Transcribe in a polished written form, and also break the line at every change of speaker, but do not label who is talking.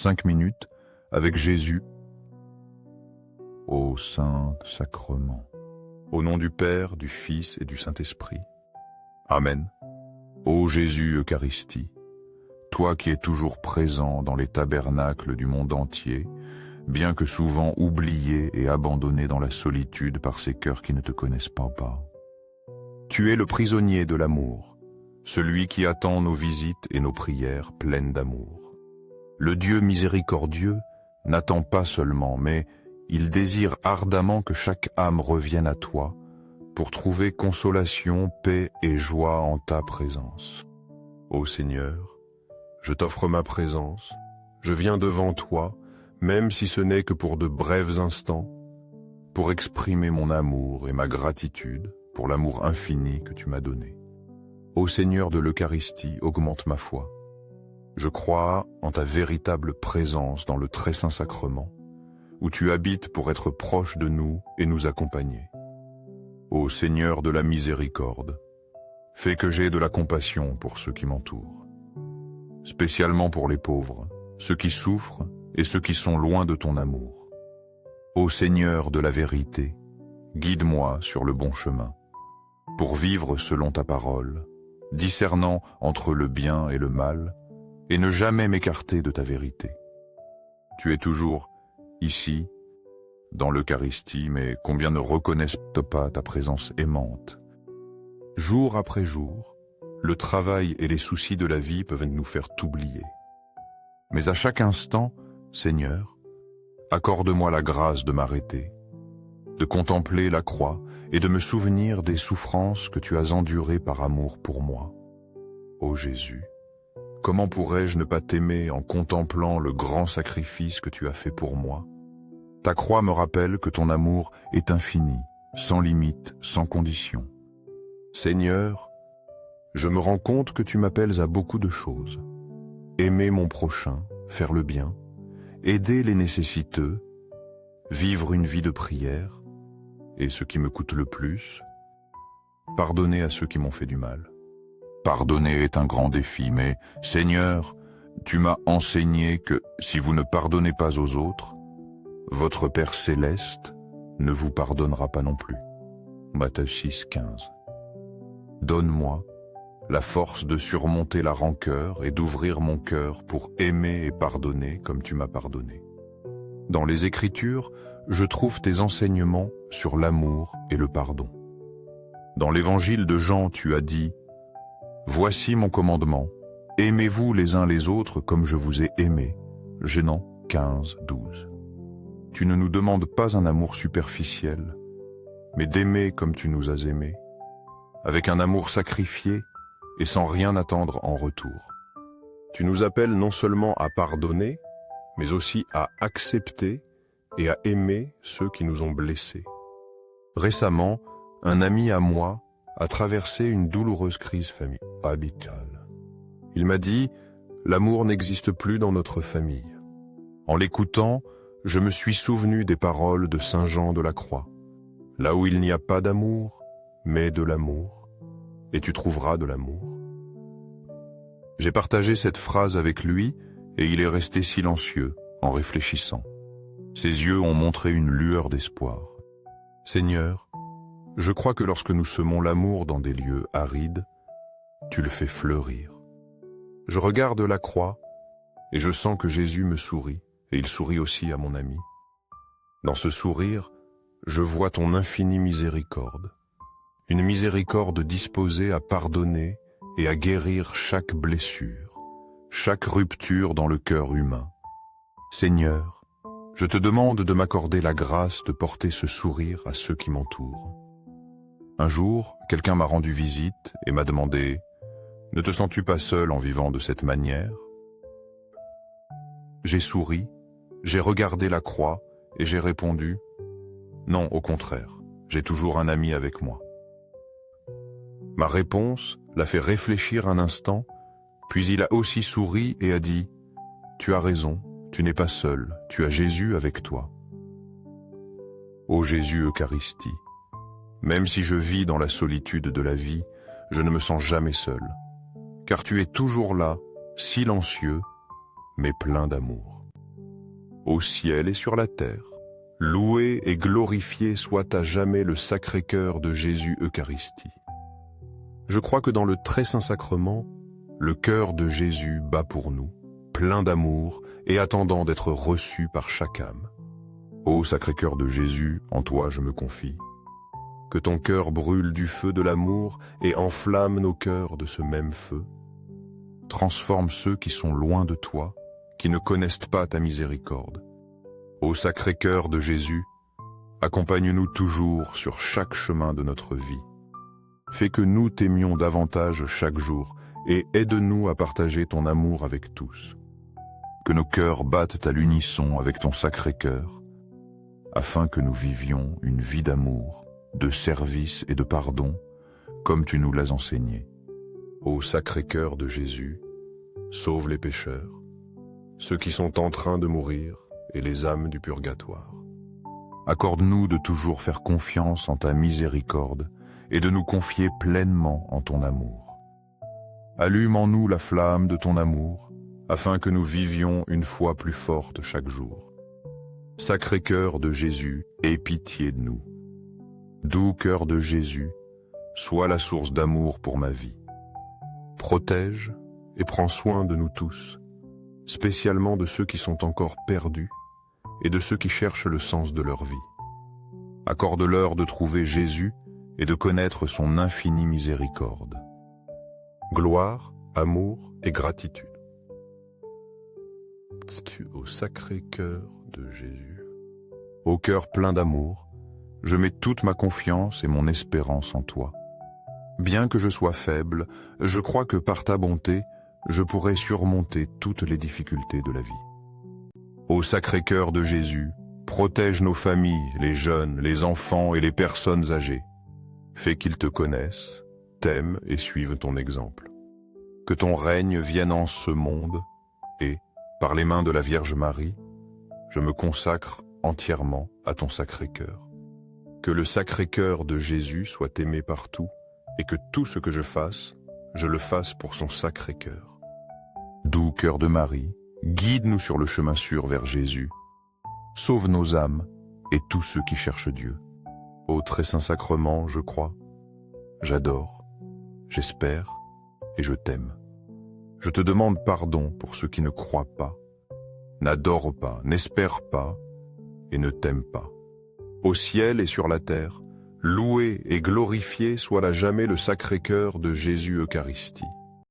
5 minutes avec Jésus. Ô saint sacrement, au nom du Père, du Fils et du Saint-Esprit. Amen. Ô Jésus Eucharistie, toi qui es toujours présent dans les tabernacles du monde entier, bien que souvent oublié et abandonné dans la solitude par ces cœurs qui ne te connaissent pas. Tu es le prisonnier de l'amour, celui qui attend nos visites et nos prières pleines d'amour. Le Dieu miséricordieux n'attend pas seulement, mais il désire ardemment que chaque âme revienne à toi pour trouver consolation, paix et joie en ta présence. Ô Seigneur, je t'offre ma présence, je viens devant toi, même si ce n'est que pour de brefs instants, pour exprimer mon amour et ma gratitude pour l'amour infini que tu m'as donné. Ô Seigneur de l'Eucharistie, augmente ma foi. Je crois en ta véritable présence dans le très saint sacrement, où tu habites pour être proche de nous et nous accompagner. Ô Seigneur de la miséricorde, fais que j'aie de la compassion pour ceux qui m'entourent, spécialement pour les pauvres, ceux qui souffrent et ceux qui sont loin de ton amour. Ô Seigneur de la vérité, guide-moi sur le bon chemin, pour vivre selon ta parole, discernant entre le bien et le mal, et ne jamais m'écarter de ta vérité. Tu es toujours ici, dans l'Eucharistie, mais combien ne reconnaissent pas ta présence aimante. Jour après jour, le travail et les soucis de la vie peuvent nous faire t'oublier. Mais à chaque instant, Seigneur, accorde-moi la grâce de m'arrêter, de contempler la croix et de me souvenir des souffrances que tu as endurées par amour pour moi. Ô Jésus, comment pourrais-je ne pas t'aimer en contemplant le grand sacrifice que tu as fait pour moi? Ta croix me rappelle que ton amour est infini, sans limite, sans condition. Seigneur, je me rends compte que tu m'appelles à beaucoup de choses. Aimer mon prochain, faire le bien, aider les nécessiteux, vivre une vie de prière, et ce qui me coûte le plus, pardonner à ceux qui m'ont fait du mal. Pardonner est un grand défi, mais Seigneur, tu m'as enseigné que si vous ne pardonnez pas aux autres, votre Père céleste ne vous pardonnera pas non plus. Matthieu 6,15. Donne-moi la force de surmonter la rancœur et d'ouvrir mon cœur pour aimer et pardonner comme tu m'as pardonné. Dans les Écritures, je trouve tes enseignements sur l'amour et le pardon. Dans l'Évangile de Jean, tu as dit « Voici mon commandement, aimez-vous les uns les autres comme je vous ai aimé. » Jean 15:12. Tu ne nous demandes pas un amour superficiel, mais d'aimer comme tu nous as aimés, avec un amour sacrifié et sans rien attendre en retour. Tu nous appelles non seulement à pardonner, mais aussi à accepter et à aimer ceux qui nous ont blessés. Récemment, un ami à moi a traversé une douloureuse crise familiale. Il m'a dit « L'amour n'existe plus dans notre famille ». En l'écoutant, je me suis souvenu des paroles de Saint Jean de la Croix. « Là où il n'y a pas d'amour, mais de l'amour, et tu trouveras de l'amour. » J'ai partagé cette phrase avec lui et il est resté silencieux en réfléchissant. Ses yeux ont montré une lueur d'espoir. Seigneur, je crois que lorsque nous semons l'amour dans des lieux arides, tu le fais fleurir. Je regarde la croix et je sens que Jésus me sourit et il sourit aussi à mon ami. Dans ce sourire, je vois ton infinie miséricorde, une miséricorde disposée à pardonner et à guérir chaque blessure, chaque rupture dans le cœur humain. Seigneur, je te demande de m'accorder la grâce de porter ce sourire à ceux qui m'entourent. Un jour, quelqu'un m'a rendu visite et m'a demandé « Ne te sens-tu pas seul en vivant de cette manière ?» J'ai souri, j'ai regardé la croix et j'ai répondu « Non, au contraire, j'ai toujours un ami avec moi. » Ma réponse l'a fait réfléchir un instant, puis il a aussi souri et a dit « Tu as raison, tu n'es pas seul, tu as Jésus avec toi. » Ô Jésus Eucharistie, même si je vis dans la solitude de la vie, je ne me sens jamais seul, car tu es toujours là, silencieux, mais plein d'amour. au ciel et sur la terre. Loué et glorifié soit à jamais le Sacré-Cœur de Jésus Eucharistie. Je crois que dans le très saint sacrement, le cœur de Jésus bat pour nous, plein d'amour et attendant d'être reçu par chaque âme. Ô Sacré-Cœur de Jésus, en toi je me confie. Que ton cœur brûle du feu de l'amour et enflamme nos cœurs de ce même feu. Transforme ceux qui sont loin de toi, qui ne connaissent pas ta miséricorde. Ô Sacré-Cœur de Jésus, accompagne-nous toujours sur chaque chemin de notre vie. Fais que nous t'aimions davantage chaque jour et aide-nous à partager ton amour avec tous. Que nos cœurs battent à l'unisson avec ton Sacré-Cœur, afin que nous vivions une vie d'amour, de service et de pardon, comme tu nous l'as enseigné. Ô Sacré-Cœur de Jésus, sauve les pécheurs, ceux qui sont en train de mourir et les âmes du purgatoire. Accorde-nous de toujours faire confiance en ta miséricorde et de nous confier pleinement en ton amour. Allume en nous la flamme de ton amour, afin que nous vivions une foi plus forte chaque jour. Sacré-Cœur de Jésus, aie pitié de nous. Doux cœur de Jésus, sois la source d'amour pour ma vie. Protège et prends soin de nous tous, spécialement de ceux qui sont encore perdus et de ceux qui cherchent le sens de leur vie. Accorde-leur de trouver Jésus et de connaître son infinie miséricorde. Gloire, amour et gratitude. Au Sacré-Cœur de Jésus. Au cœur plein d'amour, je mets toute ma confiance et mon espérance en toi. Bien que je sois faible, je crois que par ta bonté, je pourrai surmonter toutes les difficultés de la vie. Ô Sacré-Cœur de Jésus, protège nos familles, les jeunes, les enfants et les personnes âgées. Fais qu'ils te connaissent, t'aiment et suivent ton exemple. Que ton règne vienne en ce monde et, par les mains de la Vierge Marie, je me consacre entièrement à ton Sacré-Cœur. Que le Sacré-Cœur de Jésus soit aimé partout et que tout ce que je fasse, je le fasse pour son Sacré-Cœur. Doux cœur de Marie, guide-nous sur le chemin sûr vers Jésus. Sauve nos âmes et tous ceux qui cherchent Dieu. Ô très saint sacrement, je crois, j'adore, j'espère et je t'aime. Je te demande pardon pour ceux qui ne croient pas, n'adorent pas, n'espèrent pas et ne t'aiment pas. Au ciel et sur la terre, loué et glorifié soit à jamais le Sacré-Cœur de Jésus Eucharistie.